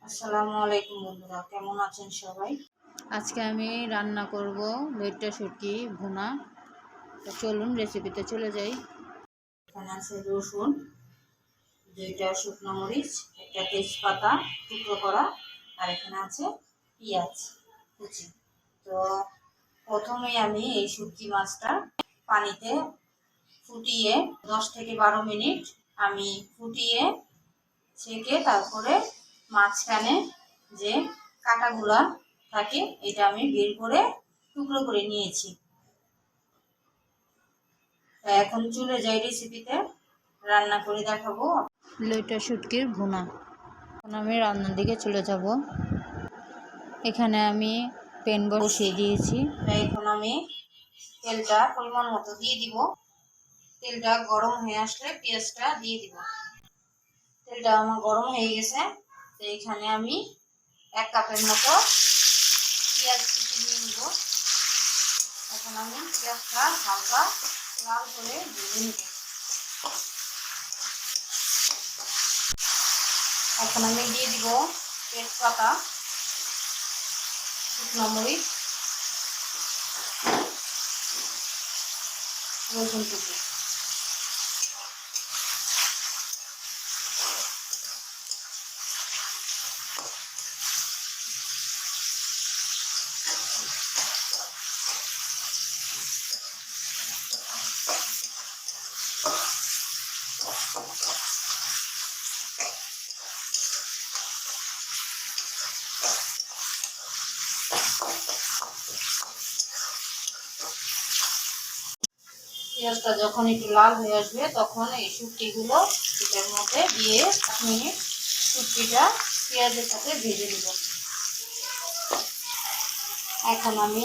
আসসালামু আলাইকুম বন্ধুরা, কেমন আছেন সবাই? আজকে আমি রান্না করব লইট্টা শুটকি ভুনা। তো চলুন রেসিপিতে চলে যাই। এখানে আছে রসুন, 2টা শুকনো মরিচ, একটা তেজপাতা টুকরো করা, আর এখানে আছে পেঁয়াজ কুচি। তো প্রথমেই আমি এই শুটকি মাছটা পানিতে ফুটিয়ে 10 থেকে 12 মিনিট আমি ফুটিয়ে ছেঁকে তারপরে মাঝখানে যে কাঁটাগুলা থাকে এটা আমি বের করে টুকরো করে নিয়েছি। এখন চলে যাই রেসিপিতে, রান্না করে দেখাবো। লইট্টা শুটকির ভুনা। এখন আমি রান্নার দিকে চলে যাব। এখানে আমি প্যান বসিয়ে দিয়েছি। এখন আমি তেলটা পরিমাণ মতো দিয়ে দিব। তেলটা গরম হয়ে আসলে পেঁয়াজটা দিয়ে দিব। তেলটা আমার গরম হয়ে গেছে, তো এখানে আমি 1 কাপের মতো পেঁয়াজ কুচি নিয়ে নিব। এখন আমি পেঁয়াজটা হালকা লাল করে ভেজে নিব। এখন আমি দিয়ে দিব তেজপাতা, শুকনো মরিচ, রসুন কুচি। পেঁয়াজটা যখন একটু লাল হয়ে আসবে তখন এই শুটকিগুলো এটার মধ্যে দিয়ে 5 মিনিট শুটকিটা পেঁয়াজের সাথে ভেজে নেব। এখন আমি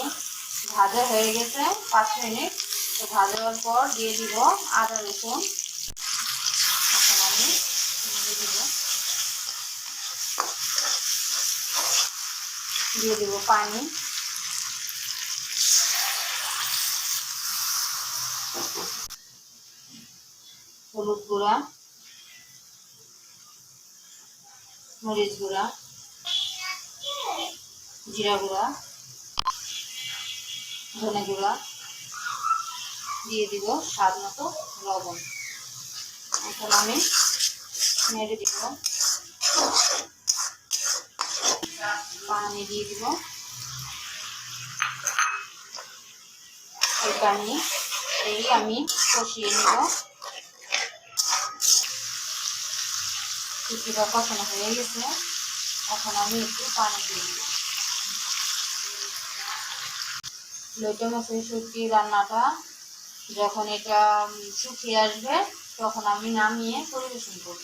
ভাজা হয়ে গেছে 5 মিনিট, তো ভাজা হওয়ার পর দিয়ে দিব আদা রসুন। এখন আমি দিয়ে দিব পানি, হলুদ গুঁড়া, মরিচ গুঁড়া, জিরা গুঁড়া, ধনে গুঁড়া, দিয়ে দিব স্বাদ মতো লবণ। এখন আমি নেড়ে দিব, পানি দিয়ে দিব। এই পানি আমি কষিয়ে নেব। শুটকিটা কষানো হয়ে গেছে, এখন আমি একটু পানি দিয়ে দিব। লইট্টা মাছের শুটকি রান্নাটা যখন এটা শুকিয়ে আসবে তখন আমি নামিয়ে পরিবেশন করব।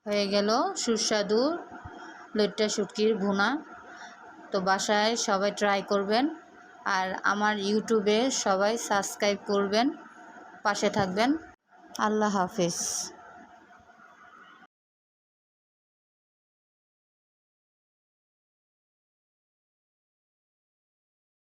হয়ে গেল সুস্বাদু লইট্টা শুটকির ভুনা। তো বাসায় সবাই ট্রাই করবেন, আর আমার ইউটিউবে সবাই সাবস্ক্রাইব করবেন, পাশে থাকবেন। আল্লাহ হাফেজ।